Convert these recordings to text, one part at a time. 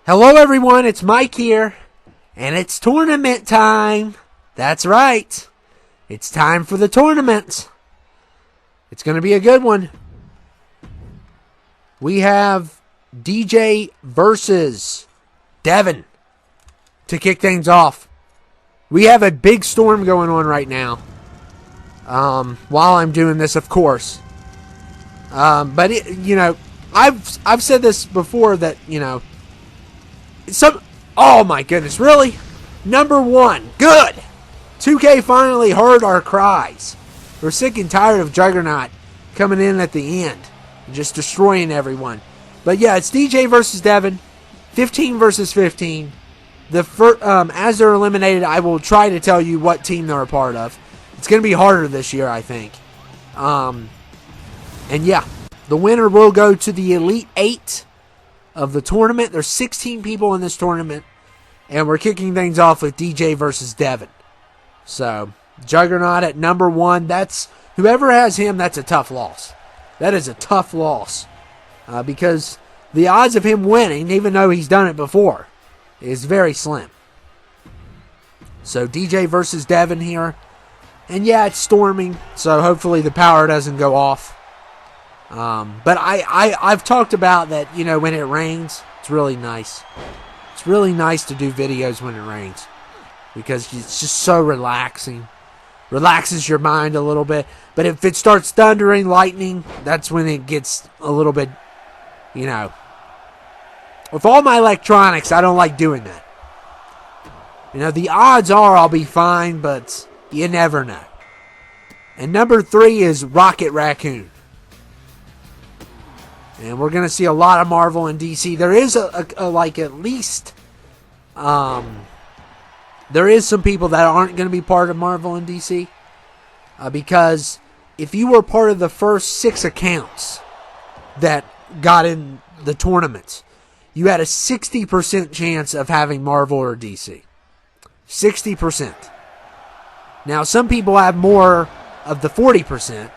Hello everyone, it's Mike here, and it's tournament time. That's right. It's time for the tournament. It's going to be a good one. We have DJ versus Devin to kick things off. We have a big storm going on right now. While I'm doing this, of course. But I've said this before that, oh my goodness, really? Number one, good. 2K finally heard our cries. We're sick and tired of Juggernaut coming in at the end and just destroying everyone. But yeah, it's DJ versus Devin, 15 versus 15. As they're eliminated, I will try to tell you what team they're a part of. It's going to be harder this year, I think. And yeah, the winner will go to the Elite 8 of the tournament. There's 16 people in this tournament, and we're kicking things off with DJ versus Devin. So, Juggernaut at number one. That's whoever has him, that's a tough loss. That is a tough loss. Because the odds of him winning, even though he's done it before, is very slim. So, DJ versus Devin here. And yeah, it's storming, so hopefully the power doesn't go off. But I've talked about that, when it rains, it's really nice. It's really nice to do videos when it rains, because it's just so relaxing. Relaxes your mind a little bit. But if it starts thundering, lightning, that's when it gets a little bit, With all my electronics, I don't like doing that. The odds are I'll be fine, but you never know. And number 3 is Rocket Raccoon. And we're going to see a lot of Marvel and DC. There is there is some people that aren't going to be part of Marvel and DC. Because if you were part of the first 6 accounts that got in the tournament, you had a 60% chance of having Marvel or DC. 60%. Now, some people have more of the 40%.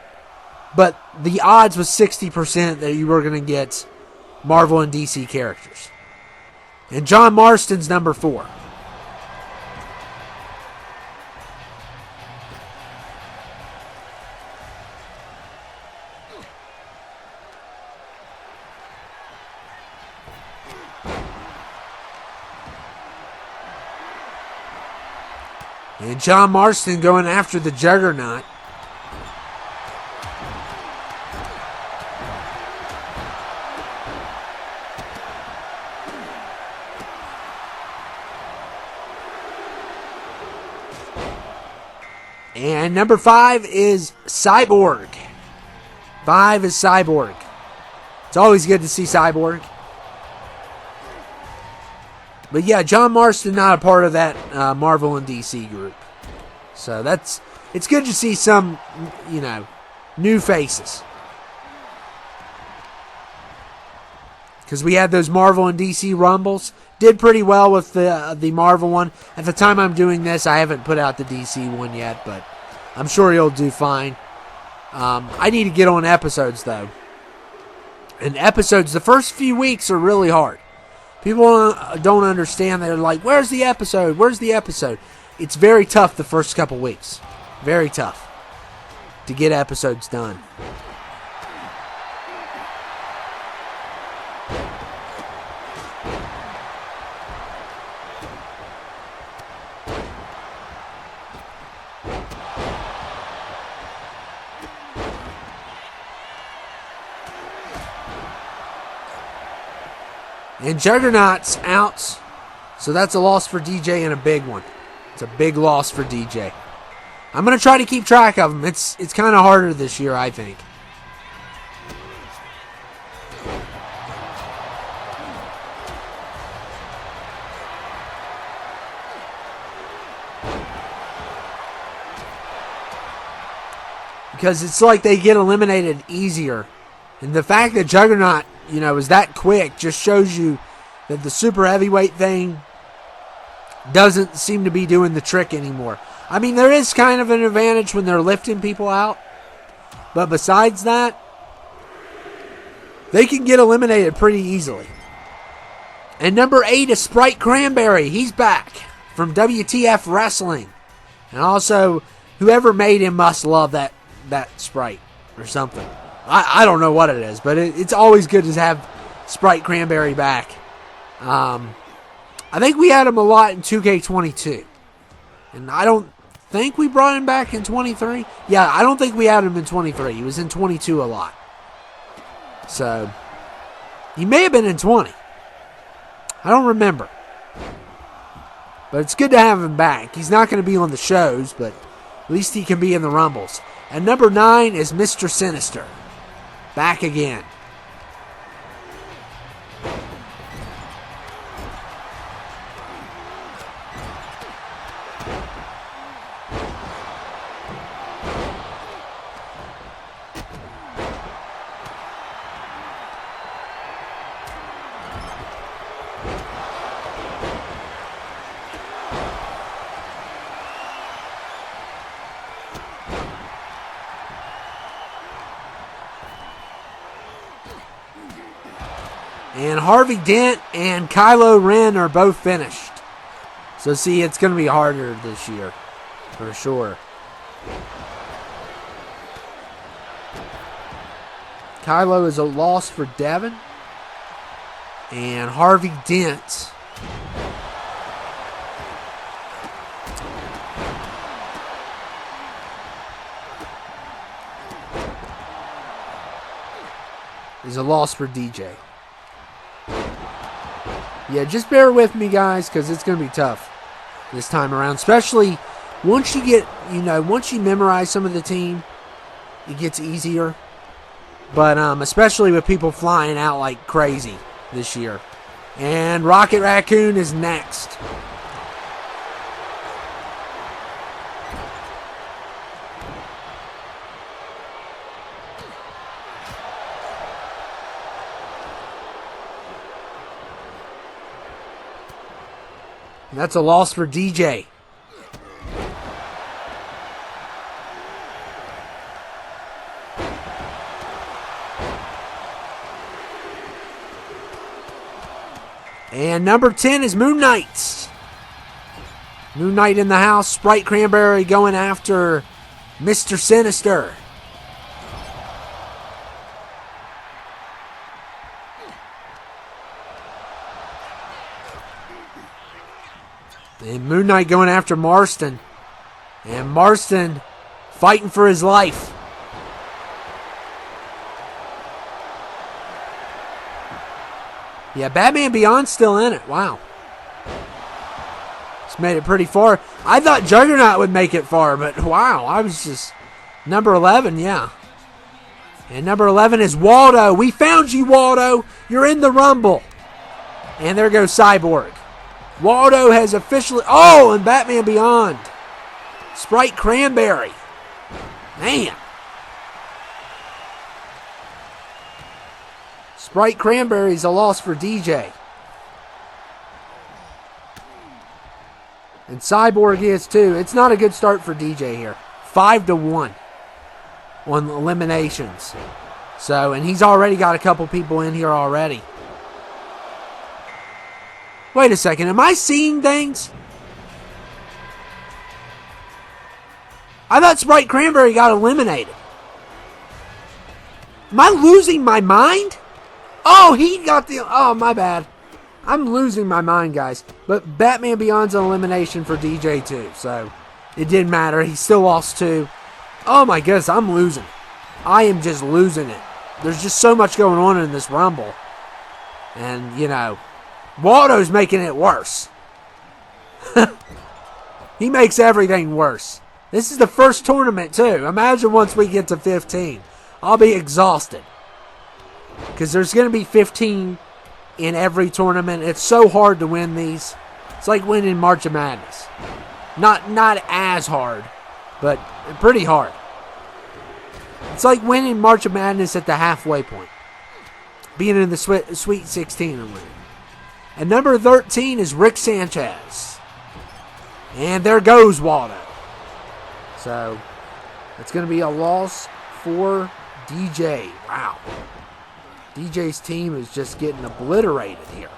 But the odds was 60% that you were going to get Marvel and DC characters. And John Marston's number 4. And John Marston going after the Juggernaut. And number 5 is Cyborg. 5 is Cyborg. It's always good to see Cyborg. But yeah, John Marston not a part of that Marvel and DC group. So it's good to see some, new faces. Because we had those Marvel and DC Rumbles. Did pretty well with the Marvel one. At the time I'm doing this, I haven't put out the DC one yet, but I'm sure he'll do fine. I need to get on episodes, though. And episodes, the first few weeks are really hard. People don't understand. They're like, where's the episode? Where's the episode? It's very tough the first couple weeks. Very tough to get episodes done. And Juggernaut's out. So that's a loss for DJ and a big one. It's a big loss for DJ. I'm going to try to keep track of them. It's kind of harder this year, I think. Because it's like they get eliminated easier. And the fact that Juggernaut, is that quick just shows you that the super heavyweight thing doesn't seem to be doing the trick anymore. I mean, there is kind of an advantage when they're lifting people out. But besides that, they can get eliminated pretty easily. And number 8 is Sprite Cranberry. He's back from WTF Wrestling. And also, whoever made him must love that Sprite or something. I don't know what it is, but it's always good to have Sprite Cranberry back. I think we had him a lot in 2K22. And I don't think we brought him back in 23. Yeah, I don't think we had him in 23. He was in 22 a lot. So, he may have been in 20. I don't remember. But it's good to have him back. He's not going to be on the shows, but at least he can be in the Rumbles. And number 9 is Mr. Sinister. Back again. And Harvey Dent and Kylo Ren are both finished. So see, it's going to be harder this year, for sure. Kylo is a loss for Devin. And Harvey Dent is a loss for DJ. Yeah, just bear with me, guys, because it's going to be tough this time around. Especially once you get, once you memorize some of the team, it gets easier. But especially with people flying out like crazy this year. And Rocket Raccoon is next. That's a loss for DJ. And number 10 is Moon Knight. Moon Knight in the house. Sprite Cranberry going after Mr. Sinister. And Moon Knight going after Marston. And Marston fighting for his life. Yeah, Batman Beyond's still in it. Wow. It's made it pretty far. I thought Juggernaut would make it far, but wow, I was just... Number 11, yeah. And number 11 is Waldo. We found you, Waldo. You're in the Rumble. And there goes Cyborg. Waldo has officially... Oh, and Batman Beyond. Sprite Cranberry. Man. Sprite Cranberry's a loss for DJ. And Cyborg is too. It's not a good start for DJ here. 5-1 on eliminations. So, and he's already got a couple people in here already. Wait a second. Am I seeing things? I thought Sprite Cranberry got eliminated. Am I losing my mind? Oh, he got the... Oh, my bad. I'm losing my mind, guys. But Batman Beyond's an elimination for DJ, too. So, it didn't matter. He still lost, too. Oh, my goodness. I'm losing. I am just losing it. There's just so much going on in this Rumble. And, Waldo's making it worse. He makes everything worse. This is the first tournament, too. Imagine once we get to 15. I'll be exhausted. Because there's going to be 15 in every tournament. It's so hard to win these. It's like winning March of Madness. Not as hard, but pretty hard. It's like winning March of Madness at the halfway point. Being in the Sweet 16 and winning. And number 13 is Rick Sanchez. And there goes Waldo. So, it's going to be a loss for DJ. Wow. DJ's team is just getting obliterated here.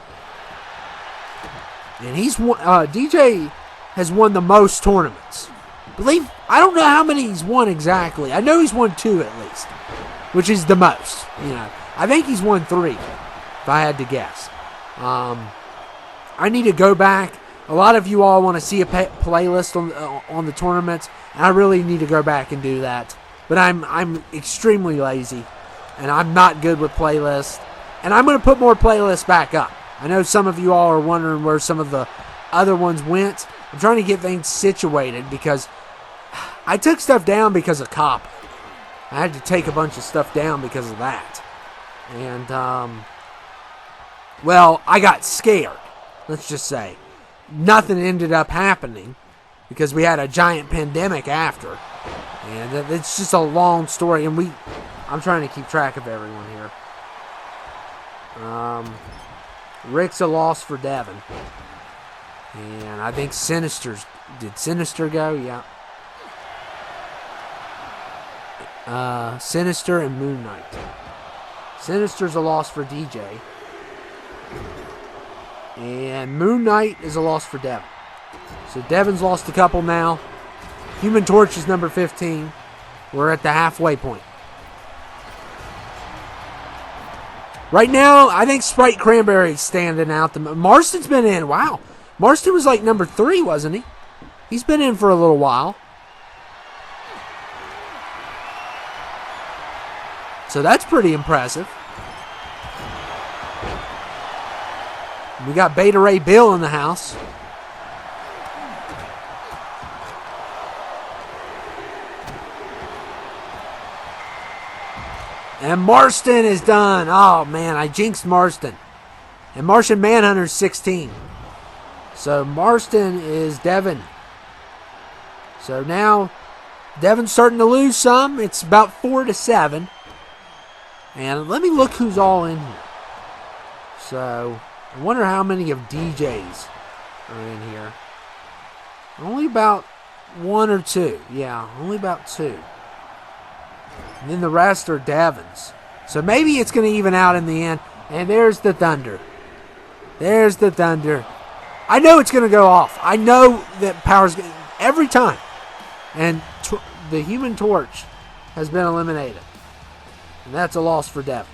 And he's won, DJ has won the most tournaments. I don't know how many he's won exactly. I know he's won 2 at least, which is the most. I think he's won 3, if I had to guess. I need to go back. A lot of you all want to see a playlist on the tournaments, and I really need to go back and do that. But I'm extremely lazy, and I'm not good with playlists. And I'm going to put more playlists back up. I know some of you all are wondering where some of the other ones went. I'm trying to get things situated because I took stuff down because of cop. I had to take a bunch of stuff down because of that. And, well, I got scared. Let's just say. Nothing ended up happening because we had a giant pandemic after. And it's just a long story. And I'm trying to keep track of everyone here. Rick's a loss for Devin. And I think did Sinister go? Yeah. Sinister and Moon Knight. Sinister's a loss for DJ. And Moon Knight is a loss for Devin. So Devin's lost a couple now. Human Torch is number 15. We're at the halfway point. Right now, I think Sprite Cranberry's standing out. Marston's been in. Wow. Marston was like number 3, wasn't he? He's been in for a little while. So that's pretty impressive. We got Beta Ray Bill in the house. And Marston is done. Oh, man, I jinxed Marston. And Martian Manhunter's 16. So Marston is Devin. So now Devin's starting to lose some. It's about 4-7. And let me look who's all in here. So I wonder how many of DJ's are in here. Only about 1 or 2. Yeah, only about 2. And then the rest are Devin's. So maybe it's going to even out in the end. And there's the Thunder. There's the Thunder. I know it's going to go off. I know that power's going every time. And the Human Torch has been eliminated. And that's a loss for Devin.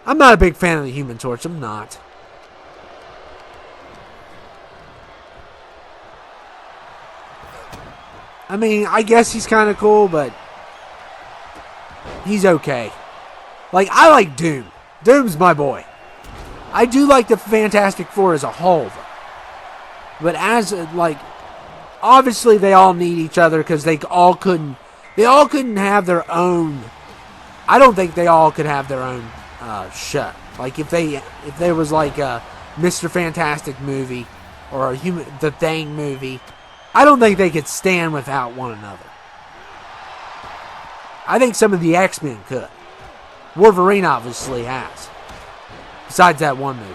I'm not a big fan of the Human Torch. I'm not. I mean, I guess he's kind of cool, but he's okay. Like, I like Doom. Doom's my boy. I do like the Fantastic Four as a whole, though. But obviously they all need each other because they all couldn't have their own. I don't think they all could have their own show. Like if there was like a Mr. Fantastic movie or the Thing movie, I don't think they could stand without one another. I think some of the X-Men could. Wolverine obviously has. Besides that one movie.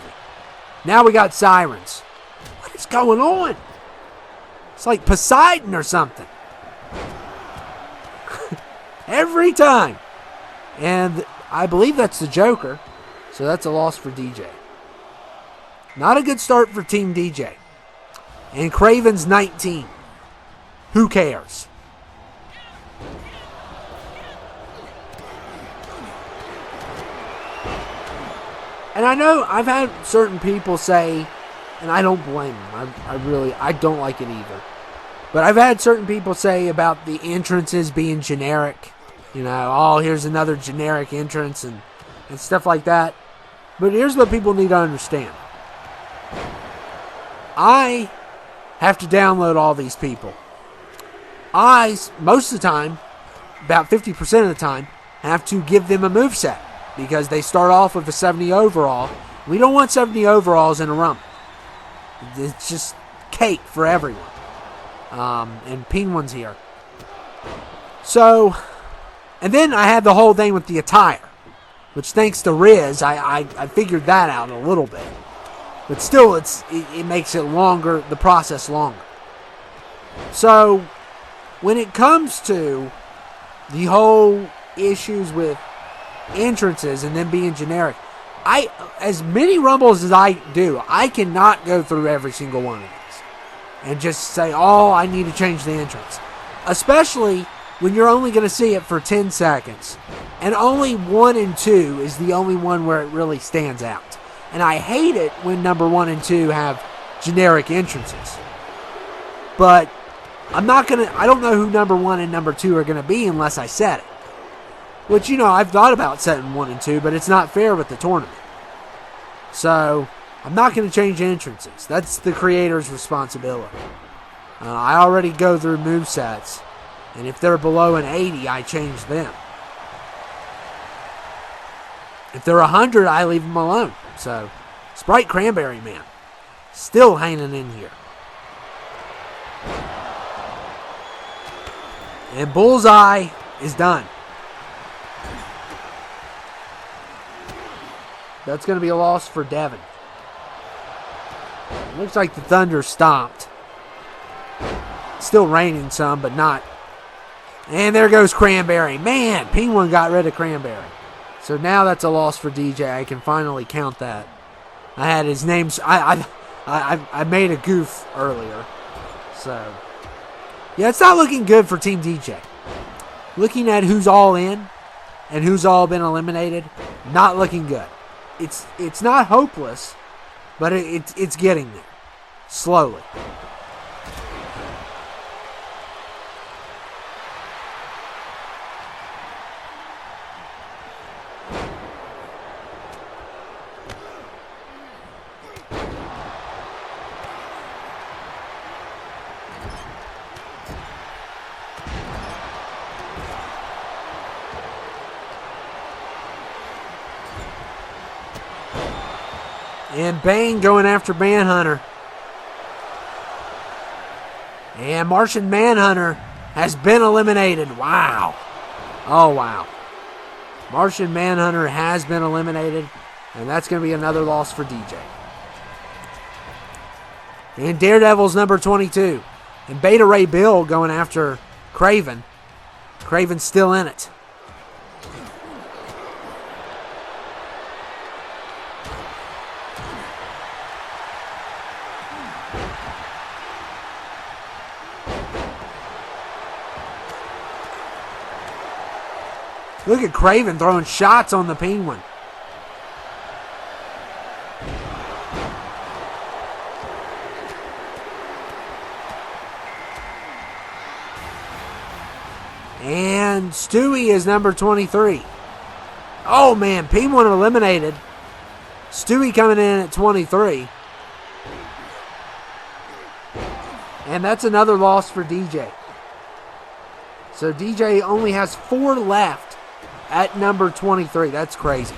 Now we got Sirens. What is going on? It's like Poseidon or something. Every time. And I believe that's the Joker. So that's a loss for DJ. Not a good start for Team DJ. And Craven's 19. Who cares? And I know I've had certain people say, and I don't blame them. I don't like it either. But I've had certain people say about the entrances being generic. You know, oh, here's another generic entrance and stuff like that. But here's what people need to understand. I have to download all these people. Most of the time, about 50% of the time, have to give them a moveset because they start off with a 70 overall. We don't want 70 overalls in a rumble. It's just cake for everyone. And Penguin's here. So, and then I had the whole thing with the attire, which thanks to Riz, I figured that out a little bit. But still, it makes it longer, the process longer. So, when it comes to the whole issues with entrances and them being generic, as many Rumbles as I do, I cannot go through every single one of these and just say, oh, I need to change the entrance. Especially when you're only going to see it for 10 seconds. And only 1 and 2 is the only one where it really stands out. And I hate it when number 1 and 2 have generic entrances. But I don't know who number 1 and number 2 are going to be unless I set it. Which, I've thought about setting 1 and 2, but it's not fair with the tournament. So, I'm not going to change entrances. That's the creator's responsibility. I already go through movesets, and if they're below an 80, I change them. If they're 100, I leave them alone. So, Sprite Cranberry Man, still hanging in here. And Bullseye is done. That's going to be a loss for Devin. Looks like the Thunder stopped. Still raining some, but not. And there goes Cranberry. Man, Penguin got rid of Cranberry. So now that's a loss for DJ. I can finally count that. I had his name. I made a goof earlier. So, yeah, it's not looking good for Team DJ. Looking at who's all in and who's all been eliminated, not looking good. It's not hopeless, but it's getting there. Slowly. And Bane going after Manhunter. And Martian Manhunter has been eliminated. Wow. Oh, wow. Martian Manhunter has been eliminated. And that's going to be another loss for DJ. And Daredevil's number 22. And Beta Ray Bill going after Craven. Craven's still in it. Look at Craven throwing shots on the Penguin. And Stewie is number 23. Oh, man. Penguin eliminated. Stewie coming in at 23. And that's another loss for DJ. So DJ only has 4 left at number 23. That's crazy.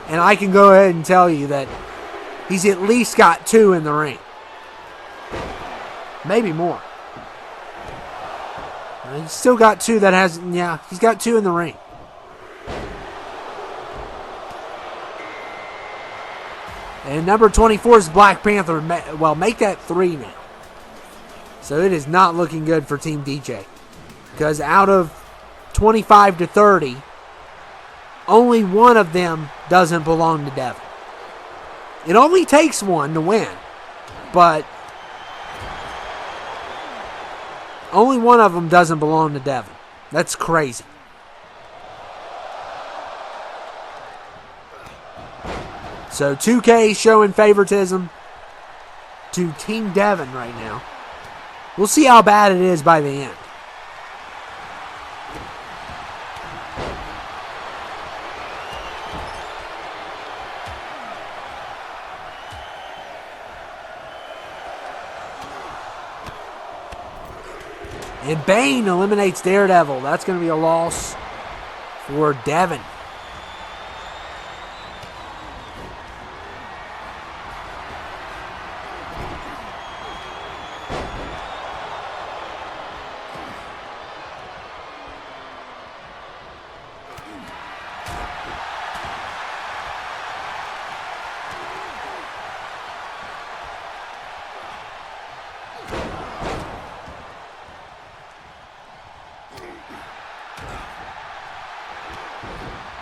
And I can go ahead and tell you that he's at least got 2 in the ring. Maybe more. He's still got 2 that hasn't. Yeah, he's got 2 in the ring. And number 24 is Black Panther. Well, make that 3 now. So it is not looking good for Team DJ. Because out of 25 to 30, only one of them doesn't belong to Devin. It only takes one to win, but only one of them doesn't belong to Devin. That's crazy. So 2K showing favoritism to Team Devin right now. We'll see how bad it is by the end. And Bane eliminates Daredevil. That's going to be a loss for Devin.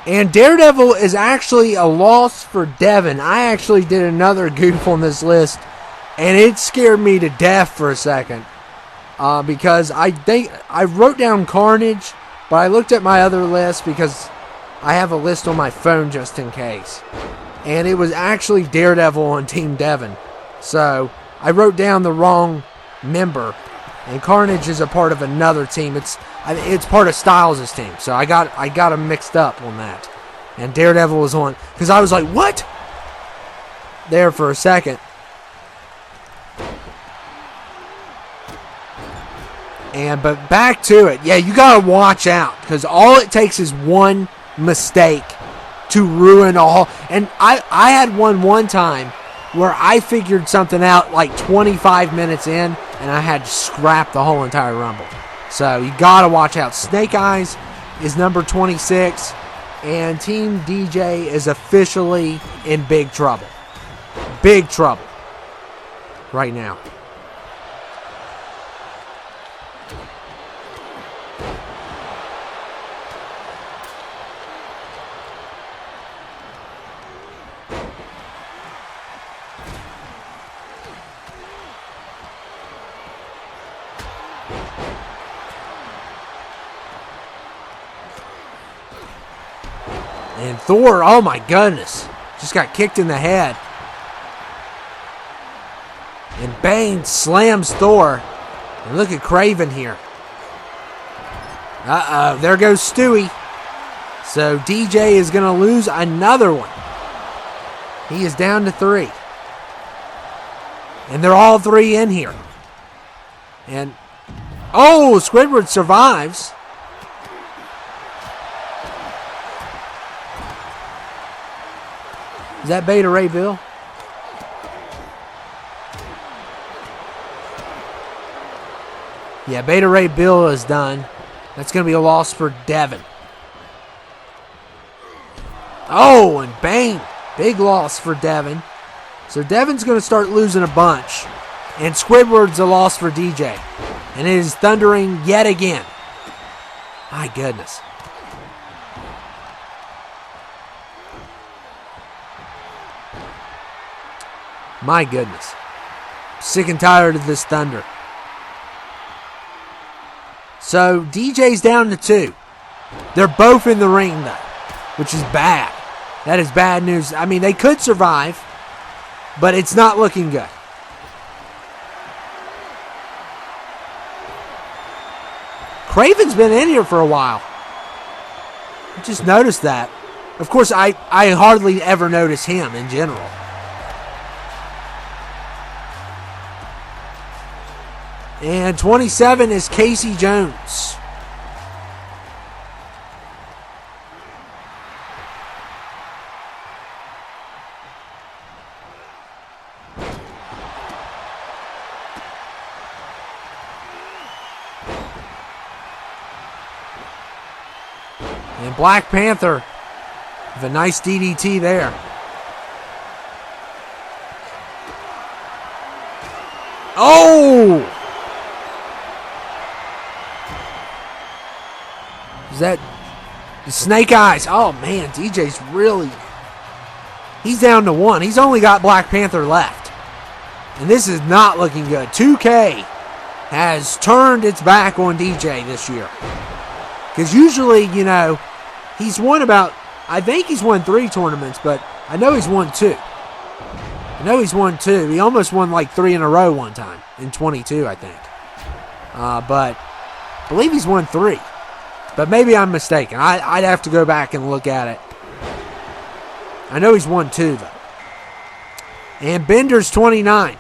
And Daredevil is actually a loss for Devin. I actually did another goof on this list, and it scared me to death for a second. Because I think I wrote down Carnage, but I looked at my other list because I have a list on my phone just in case. And it was actually Daredevil on Team Devin. So I wrote down the wrong member. And Carnage is a part of another team. It's part of Styles' team. So I got them mixed up on that. And Daredevil was on. Because I was like, what? There for a second. But back to it. Yeah, you got to watch out. Because all it takes is one mistake to ruin all. And I had one time where I figured something out like 25 minutes in, and I had to scrap the whole entire Rumble. So you got to watch out. Snake Eyes is number 26, and Team DJ is officially in big trouble. Big trouble right now. And Thor, oh my goodness, just got kicked in the head. And Bane slams Thor. And look at Craven here. Uh-oh, there goes Stewie. So DJ is going to lose another one. He is down to 3. And they're all 3 in here. And, oh, Squidward survives. Is that Beta Ray Bill? Yeah, Beta Ray Bill is done. That's going to be a loss for Devin. Oh, and bang. Big loss for Devin. So Devin's going to start losing a bunch. And Squidward's a loss for DJ. And it is thundering yet again. My goodness. My goodness. Sick and tired of this thunder. So DJ's down to 2. They're both in the ring though, which is bad. That is bad news. I mean, they could survive, but it's not looking good. Craven's been in here for a while. I just noticed that. Of course, I hardly ever notice him in general. And 27 is Casey Jones. And Black Panther with a nice DDT there. Oh! Is that the Snake Eyes? Oh, man, DJ's really... He's down to 1. He's only got Black Panther left. And this is not looking good. 2K has turned its back on DJ this year. Because usually, you know, he's won about... I think he's won 3 tournaments, but I know he's won 2. I know he's won 2. He almost won like 3 in a row one time. In 22, I think. But I believe he's won 3. But maybe I'm mistaken. I'd have to go back and look at it. I know he's won 2, though. And Bender's 29.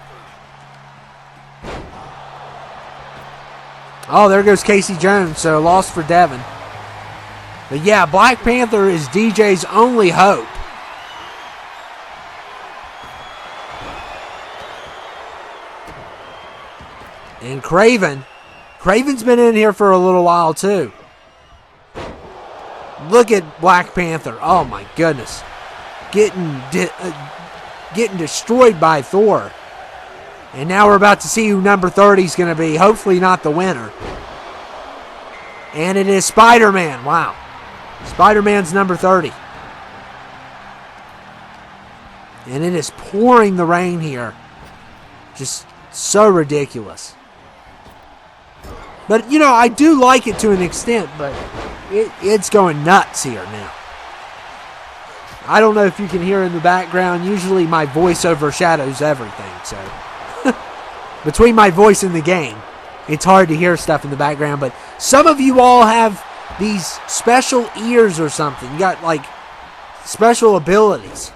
Oh, there goes Casey Jones. So, loss for Devin. But, yeah, Black Panther is DJ's only hope. And Craven's been in here for a little while, too. Look at Black Panther. Oh, my goodness. Getting destroyed by Thor. And now we're about to see who number 30 is going to be. Hopefully not the winner. And it is Spider-Man. Wow. Spider-Man's number 30. And it is pouring the rain here. Just so ridiculous. But, you know, I do like it to an extent, but it's going nuts here now. I don't know if you can hear in the background. Usually my voice overshadows everything, so. Between my voice and the game, it's hard to hear stuff in the background, but some of you all have these special ears or something. You got, like, special abilities.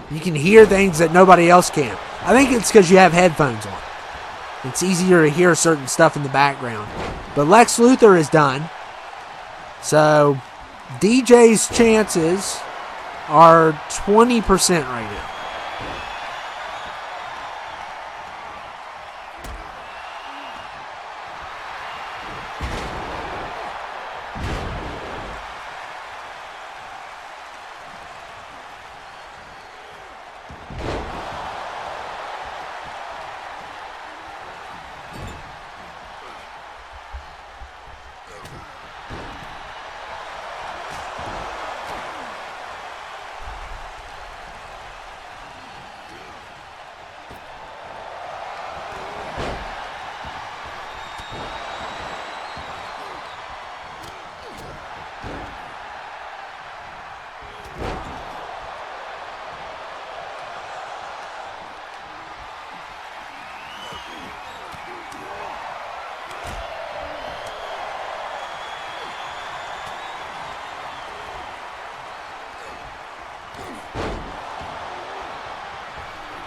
You can hear things that nobody else can. I think it's because you have headphones on. It's easier to hear certain stuff in the background. But Lex Luthor is done. So, DJ's chances are 20% right now.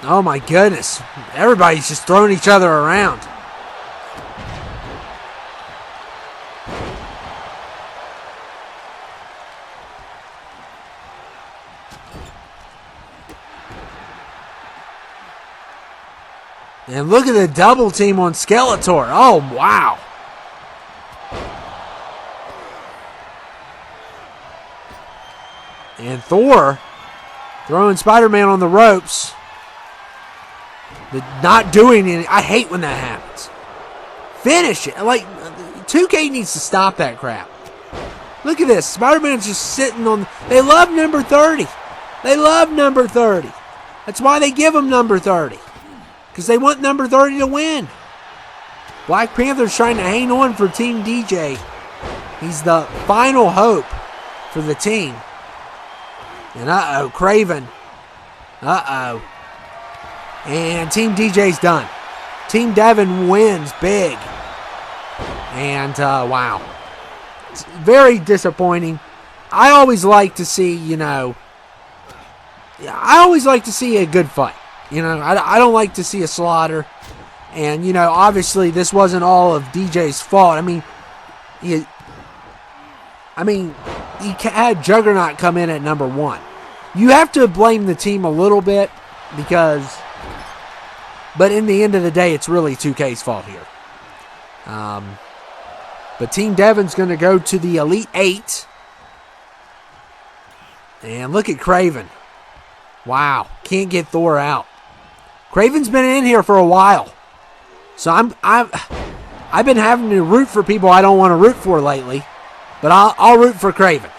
Oh my goodness. Everybody's just throwing each other around. And look at the double team on Skeletor. Oh, wow. And Thor throwing Spider-Man on the ropes. Not doing anything. I hate when that happens. Finish it. Like, 2K needs to stop that crap. Look at this. Spider-Man's just sitting on... They love number 30. They love number 30. That's why they give him number 30. Because they want number 30 to win. Black Panther's trying to hang on for Team DJ. He's the final hope for the team. And uh-oh, Craven. Uh-oh. And Team DJ's done. Team Devin wins big. And, wow. It's very disappointing. I always like to see, you know... I always like to see a good fight. You know, I don't like to see a slaughter. And, you know, obviously this wasn't all of DJ's fault. I mean, he had Juggernaut come in at number 1. You have to blame the team a little bit because... But in the end of the day, it's really 2K's fault here. But Team Devin's going to go to the Elite 8. And look at Craven. Wow, can't get Thor out. Craven's been in here for a while. So I've been having to root for people I don't want to root for lately. But I'll root for Craven.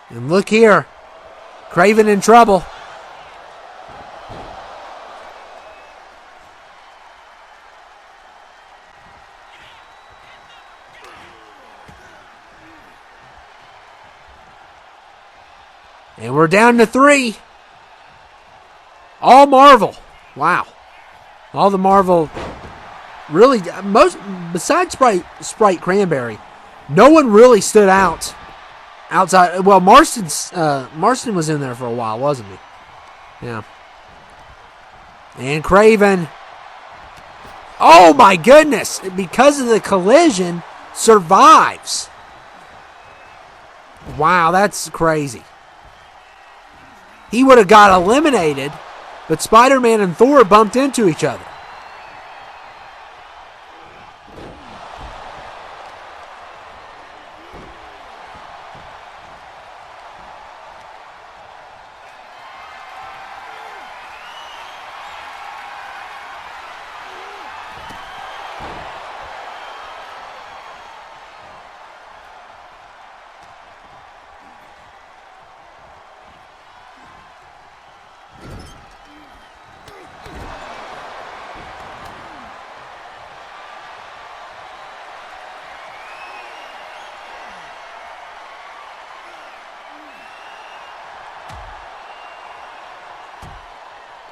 And look here. Craven in trouble. And we're down to 3. All Marvel. Wow. All the Marvel. Really, most besides Sprite Cranberry, no one really stood out. Outside, well, Marston was in there for a while, wasn't he? Yeah. And Craven. Oh my goodness! Because of the collision, survives. Wow, that's crazy. He would have got eliminated, but Spider-Man and Thor bumped into each other.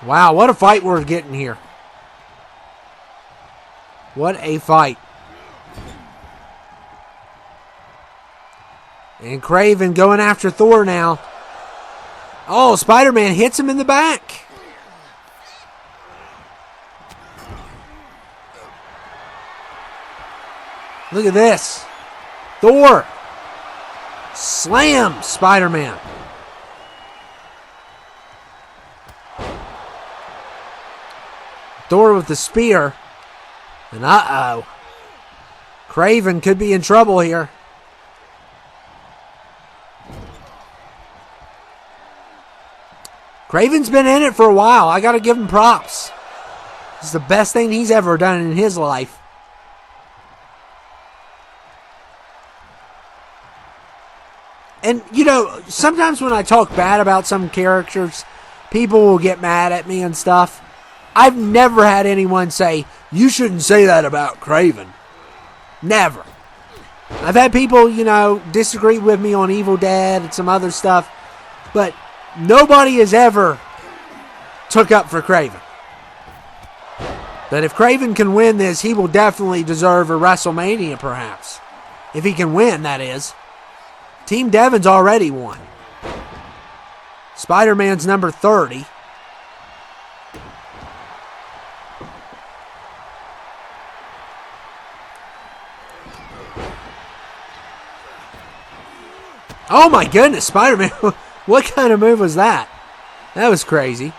Wow, what a fight we're getting here. What a fight. And Craven going after Thor now. Oh, Spider-Man hits him in the back. Look at this. Thor slams Spider-Man. Thor with the spear. And uh-oh. Craven could be in trouble here. Craven's been in it for a while. I got to give him props. This is the best thing he's ever done in his life. And, you know, sometimes when I talk bad about some characters, people will get mad at me and stuff. I've never had anyone say, you shouldn't say that about Craven. Never. I've had people, you know, disagree with me on Evil Dead and some other stuff, but nobody has ever took up for Craven. But if Craven can win this, he will definitely deserve a WrestleMania, perhaps. If he can win, that is. Team Devin's already won. Spider-Man's number 30. Oh my goodness, Spider-Man. What kind of move was that? That was crazy.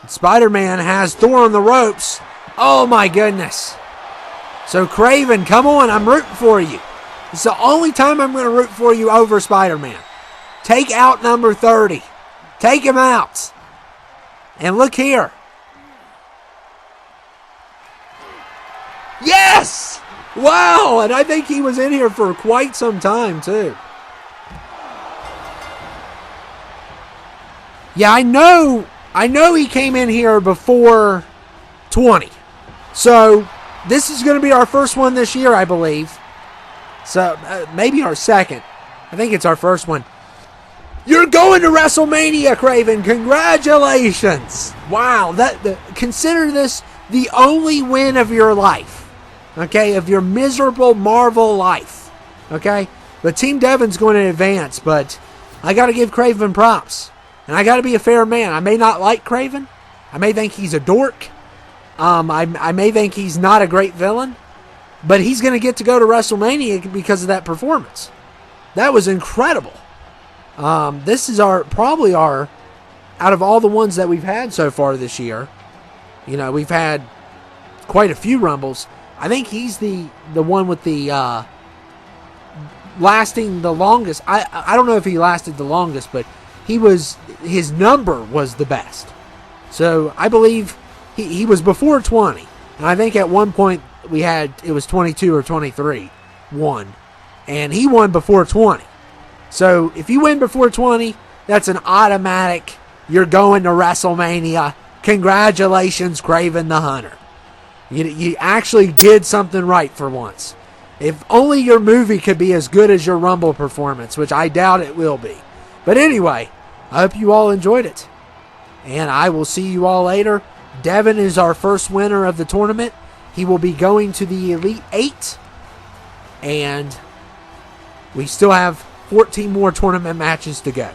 Spider-Man has Thor on the ropes. Oh my goodness. So Craven, come on, I'm rooting for you. It's the only time I'm going to root for you over Spider-Man. Take out number 30. Take him out. And look here. Yes! Wow, and I think he was in here for quite some time too. Yeah, I know he came in here before 20. So this is going to be our first one this year, I believe. So maybe our second. I think it's our first one. You're going to WrestleMania, Craven. Congratulations. Wow. Consider this the only win of your life. Okay? Of your miserable Marvel life. Okay? But Team Devin's going to advance, but I got to give Craven props. And I got to be a fair man. I may not like Craven. I may think he's a dork. I may think he's not a great villain. But he's going to get to go to WrestleMania because of that performance. That was incredible. This is probably our, out of all the ones that we've had so far this year, you know, we've had quite a few Rumbles. I think he's the one with the lasting the longest. I don't know if he lasted the longest, but his number was the best. So I believe he was before 20. And I think at one point it was 22 or 23 won. And he won before 20. So if you win before 20, that's an automatic, you're going to WrestleMania. Congratulations, Craven the Hunter. You actually did something right for once. If only your movie could be as good as your Rumble performance, which I doubt it will be. But anyway, I hope you all enjoyed it. And I will see you all later. Devin is our first winner of the tournament. He will be going to the Elite 8. And we still have 14 more tournament matches to go.